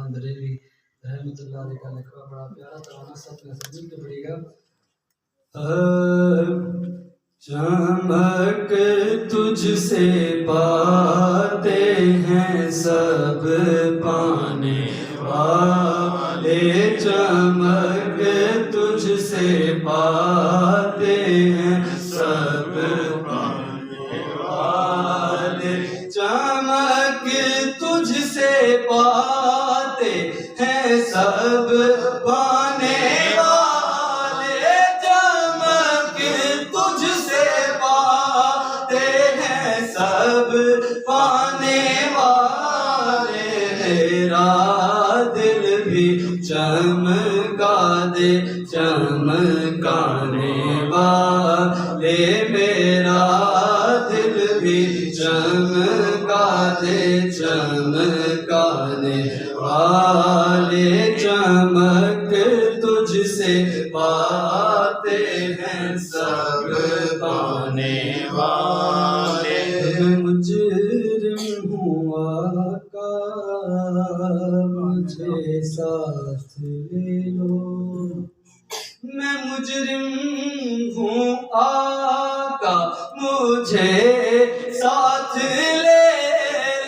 سلطان بریلوی رحمۃ اللہ علیہ کا لکھا بڑا پیارا ترانہ سب میں سے مل کے پڑے گا۔ چمک تجھ سے پاتے ہیں سب پانے والے، چمک تجھ سے پاتے ہیں سب پانے والے، چمک تجھ سے پاتے ہیں سب پانے والے، چمک تجھ سے پاتے ہیں سب پانے والے، میرا دل بھی چمکا دے چمکانے والے، میرا دل بھی چمکا دے چمکانے والے، چمک تجھ سے پاتے ہیں سب پانے والے، مجرم ہوں آقا مجھے ساتھ لے لو، میں مجرم ہوں آقا مجھے ساتھ لے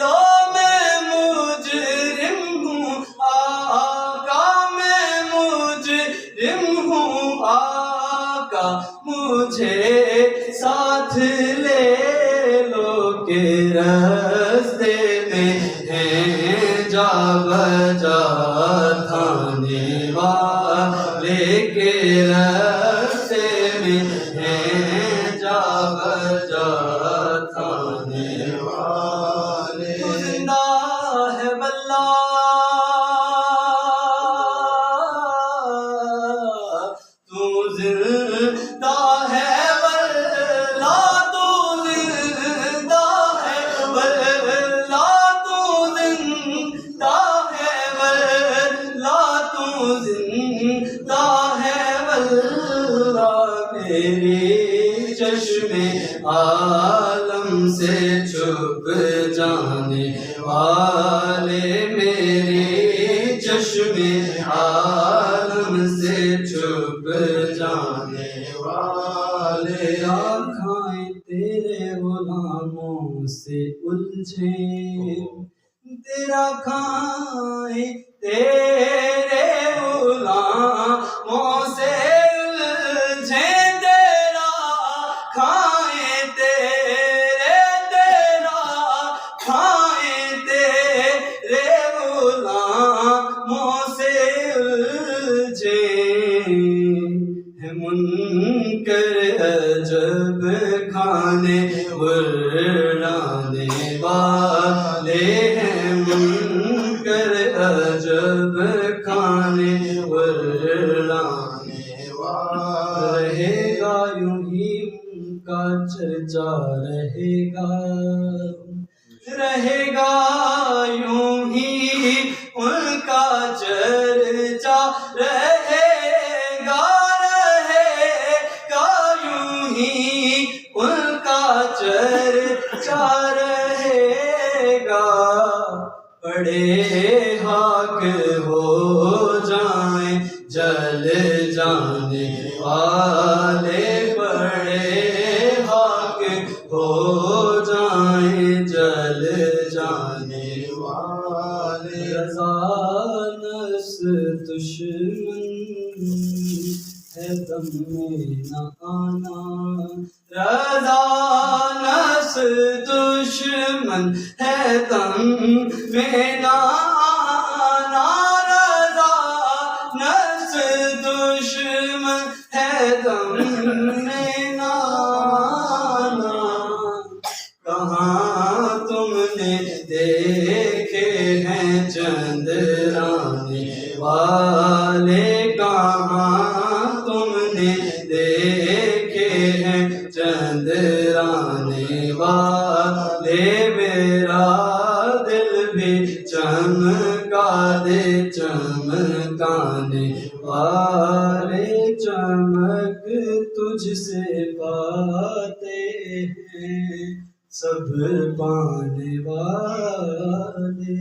لو، میں مجرم ہوں آقا، میں مجرم ہوں آقا مجھے ساتھ لے لو، کہ رستے میں ہیں جا بجا تھانے والے، کہ رستے میں ہیں جا بجا تھانے والے، تو زندہ ہے واللہ تو زندہ ہے واللہ، تو زندہ ہے واللہ، تو زندہ ہے واللہ، تو زندہ ہے واللہ، میری چشم عالم سے چھپ جانے والے، میری چشم عالم سے چھپ جانے والے، آنکھیں تیرے غلاموں سے الجھیں، تیرا کھائیں تیرے غلاموں سے الجھیں، تیرا کھائیں تیرا کھائیں تیرے غلاموں سے الجھیں، ہے منکر عجب کھانے ورڑانے والے، ہیں منکر عجب کھانے ورڑانے والے، رہے گا یوں ہی ان کا چرچا، رہے گا رہے گا یوں ہی ان کا چرچا، رہے گا یوں ہی ان کا چرچا، رہے گا، بڑے ہاک ہو جائیں جل جانے والے، بڑے ہاک ہو جائیں جل جانے والے، رضا نفس دشمن ہے دم میں نہ آنا، رضا نفس دشمن ہے دم میں نہ آنا، رضا نفس دشمن ہے دم میں نہ آنا، کہاں تم نے دیکھے ہیں چندرانے والے، کہاں تم نے دیکھے ہیں چندرانے والے، میرا دل بھی چمکا دے چمکانے والے، چمک تجھ سے پاتے ہیں سب پانے والے۔